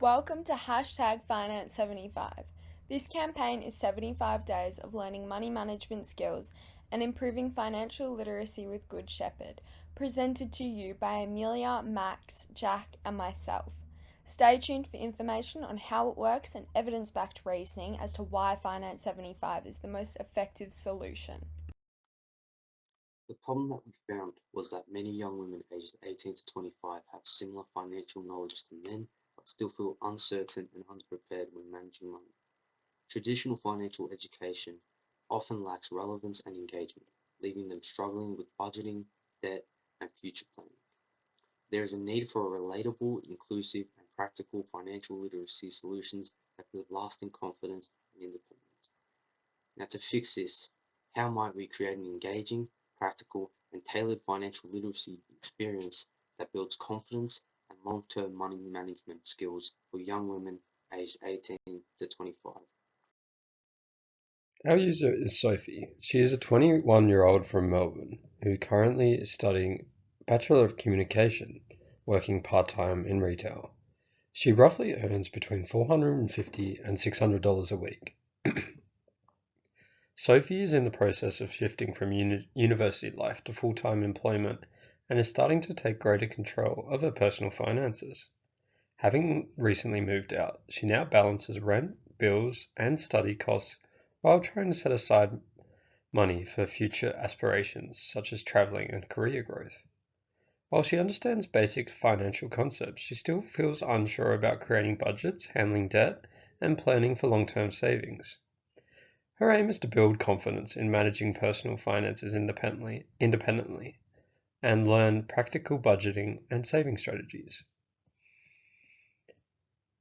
Welcome to #Finance75. This campaign is 75 days of learning money management skills and improving financial literacy with Good Shepherd, presented to you by Amelia, Max, Jack, and myself. Stay tuned for information on how it works and evidence-backed reasoning as to why Finance75 is the most effective solution. The problem that we found was that many young women aged 18 to 25 have similar financial knowledge to men, but still feel uncertain and unprepared when managing money. Traditional financial education often lacks relevance and engagement, leaving them struggling with budgeting, debt, and future planning. There is a need for relatable, inclusive, and practical financial literacy solutions that build lasting confidence and independence. Now, to fix this, how might we create an engaging, practical, and tailored financial literacy experience that builds confidence and long-term money management skills for young women aged 18 to 25? Our user is Sophie. She is a 21-year-old from Melbourne who currently is studying Bachelor of Communication, working part-time in retail. She roughly earns between $450 and $600 a week. Sophie is in the process of shifting from university life to full-time employment and is starting to take greater control of her personal finances. Having recently moved out, she now balances rent, bills, and study costs while trying to set aside money for future aspirations such as traveling and career growth. While she understands basic financial concepts, she still feels unsure about creating budgets, handling debt, and planning for long-term savings. Her aim is to build confidence in managing personal finances independently and learn practical budgeting and saving strategies.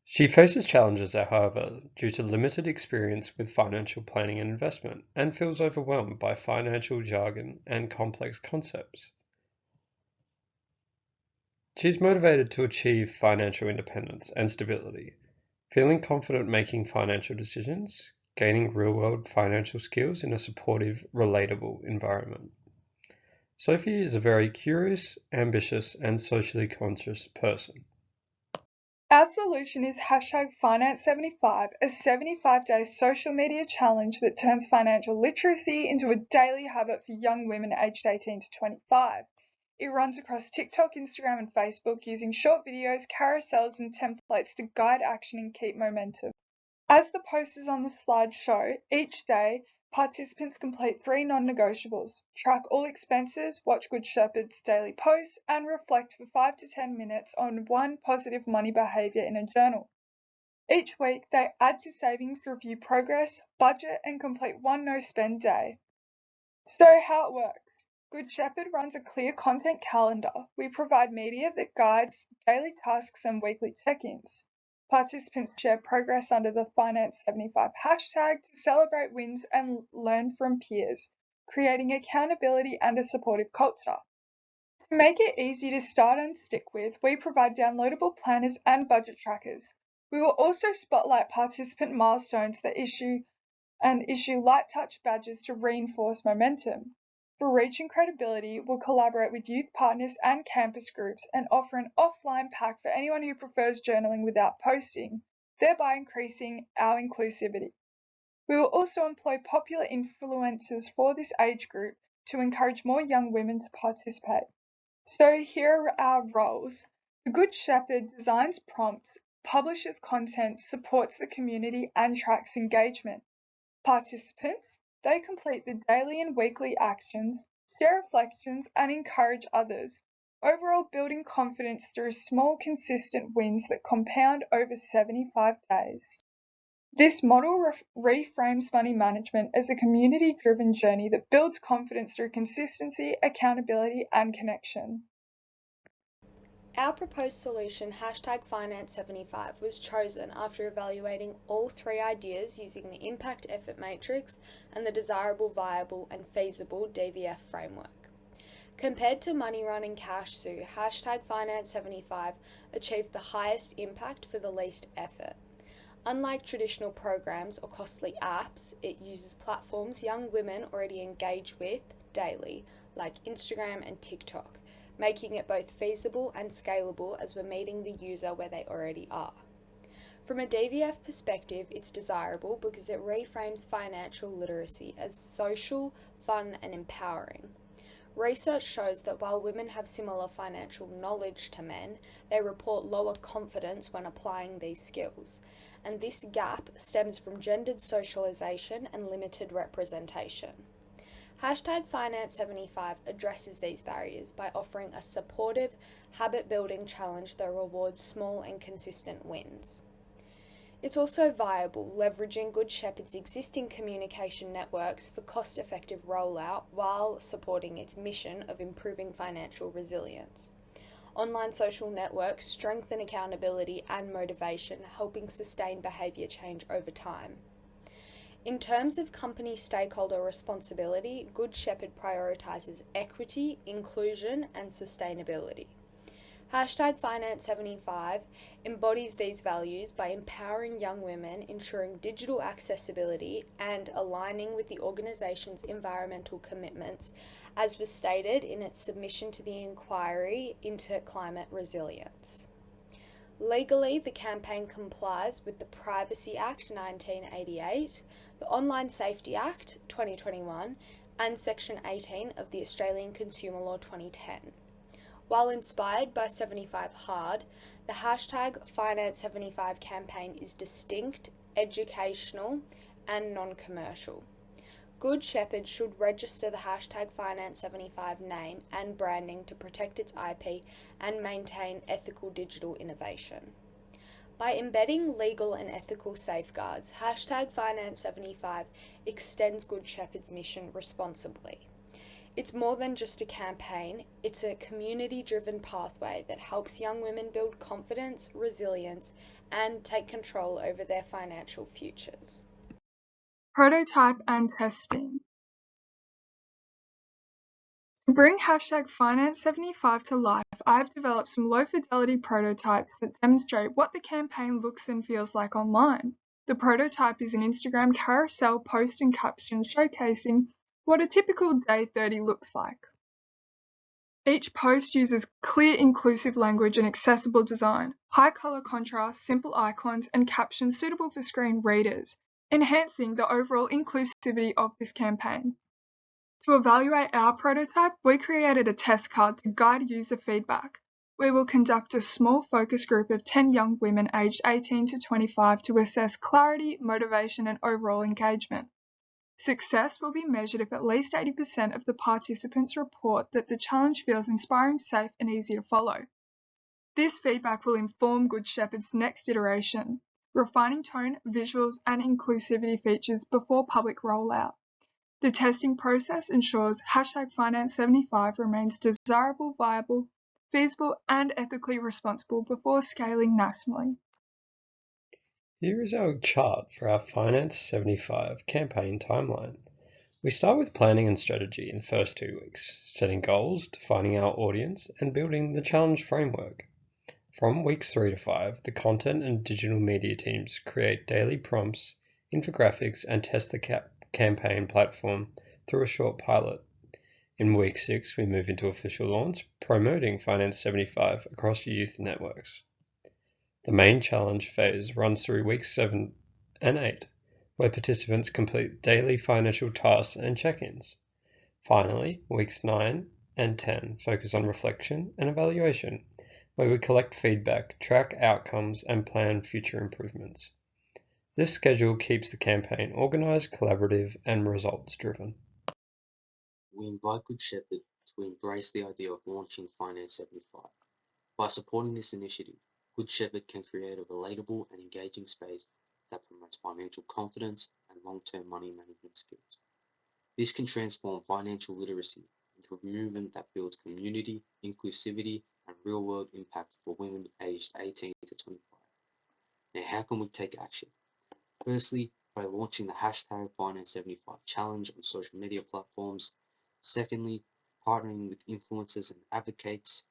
She faces challenges, however, due to limited experience with financial planning and investment, and feels overwhelmed by financial jargon and complex concepts. She is motivated to achieve financial independence and stability, feeling confident making financial decisions, gaining real-world financial skills in a supportive, relatable environment. Sophie is a very curious, ambitious, and socially conscious person. Our solution is #Finance75, a 75-day social media challenge that turns financial literacy into a daily habit for young women aged 18 to 25. It runs across TikTok, Instagram, and Facebook using short videos, carousels, and templates to guide action and keep momentum. As the posters on the slide show, each day, participants complete 3 non-negotiables: track all expenses, watch Good Shepherd's daily posts, and reflect for 5 to 10 minutes on one positive money behavior in a journal. Each week, they add to savings, review progress, budget, and complete one no-spend day. So how it works. Good Shepherd runs a clear content calendar. We provide media that guides daily tasks and weekly check-ins. Participants share progress under the Finance75 hashtag to celebrate wins and learn from peers, creating accountability and a supportive culture. To make it easy to start and stick with, we provide downloadable planners and budget trackers. We will also spotlight participant milestones that issue light touch badges to reinforce momentum. For reach and credibility, we'll collaborate with youth partners and campus groups and offer an offline pack for anyone who prefers journaling without posting, thereby increasing our inclusivity. We will also employ popular influencers for this age group to encourage more young women to participate. So here are our roles. The Good Shepherd designs prompts, publishes content, supports the community, and tracks engagement. Participants, they complete the daily and weekly actions, share reflections, and encourage others, overall building confidence through small, consistent wins that compound over 75 days. This model reframes money management as a community-driven journey that builds confidence through consistency, accountability, and connection. Our proposed solution, #Finance75, was chosen after evaluating all 3 ideas using the Impact Effort Matrix and the Desirable, Viable, and Feasible DVF framework. Compared to Money Run and Cash Zoo, #Finance75 achieved the highest impact for the least effort. Unlike traditional programs or costly apps, it uses platforms young women already engage with daily, like Instagram and TikTok, making it both feasible and scalable as we're meeting the user where they already are. From a DVF perspective, it's desirable because it reframes financial literacy as social, fun, and empowering. Research shows that while women have similar financial knowledge to men, they report lower confidence when applying these skills, and this gap stems from gendered socialization and limited representation. #Finance75 addresses these barriers by offering a supportive, habit-building challenge that rewards small and consistent wins. It's also viable, leveraging Good Shepherd's existing communication networks for cost-effective rollout while supporting its mission of improving financial resilience. Online social networks strengthen accountability and motivation, helping sustain behaviour change over time. In terms of company stakeholder responsibility, Good Shepherd prioritises equity, inclusion, and sustainability. #Finance75 embodies these values by empowering young women, ensuring digital accessibility, and aligning with the organisation's environmental commitments, as was stated in its submission to the inquiry into climate resilience. Legally, the campaign complies with the Privacy Act 1988, the Online Safety Act 2021, and Section 18 of the Australian Consumer Law 2010. While inspired by 75 Hard, the #Finance75 campaign is distinct, educational, and non-commercial. Good Shepherd should register the #Finance75 name and branding to protect its IP and maintain ethical digital innovation. By embedding legal and ethical safeguards, #Finance75 extends Good Shepherd's mission responsibly. It's more than just a campaign, it's a community-driven pathway that helps young women build confidence, resilience, and take control over their financial futures. Prototype and testing. To bring #Finance75 to life, I have developed some low-fidelity prototypes that demonstrate what the campaign looks and feels like online. The prototype is an Instagram carousel post and caption showcasing what a typical day 30 looks like. Each post uses clear, inclusive language and accessible design, high color contrast, simple icons, and captions suitable for screen readers, enhancing the overall inclusivity of this campaign. To evaluate our prototype, we created a test card to guide user feedback. We will conduct a small focus group of 10 young women aged 18 to 25 to assess clarity, motivation, and overall engagement. Success will be measured if at least 80% of the participants report that the challenge feels inspiring, safe, and easy to follow. This feedback will inform Good Shepherd's next iteration, refining tone, visuals, and inclusivity features before public rollout. The testing process ensures #Finance75 remains desirable, viable, feasible, and ethically responsible before scaling nationally. Here is our chart for our Finance75 campaign timeline. We start with planning and strategy in the first 2 weeks, setting goals, defining our audience, and building the challenge framework. From weeks 3 to 5, the content and digital media teams create daily prompts, infographics, and test the campaign platform through a short pilot. In week 6, we move into official launch, promoting Finance75 across youth networks. The main challenge phase runs through weeks 7 and 8, where participants complete daily financial tasks and check-ins. Finally, weeks 9 and 10 focus on reflection and evaluation, where we collect feedback, track outcomes, and plan future improvements. This schedule keeps the campaign organised, collaborative, and results-driven. We invite Good Shepherd to embrace the idea of launching Finance75. By supporting this initiative, Good Shepherd can create a relatable and engaging space that promotes financial confidence and long-term money management skills. This can transform financial literacy into a movement that builds community, inclusivity, and real-world impact for women aged 18 to 25. Now, how can we take action? Firstly, by launching the #Finance75 challenge on social media platforms. Secondly, partnering with influencers and advocates.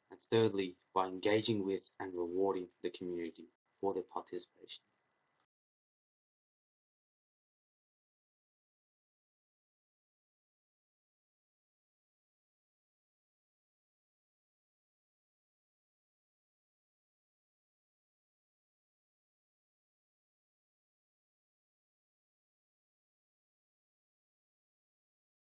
And thirdly, by engaging with and rewarding the community for their participation.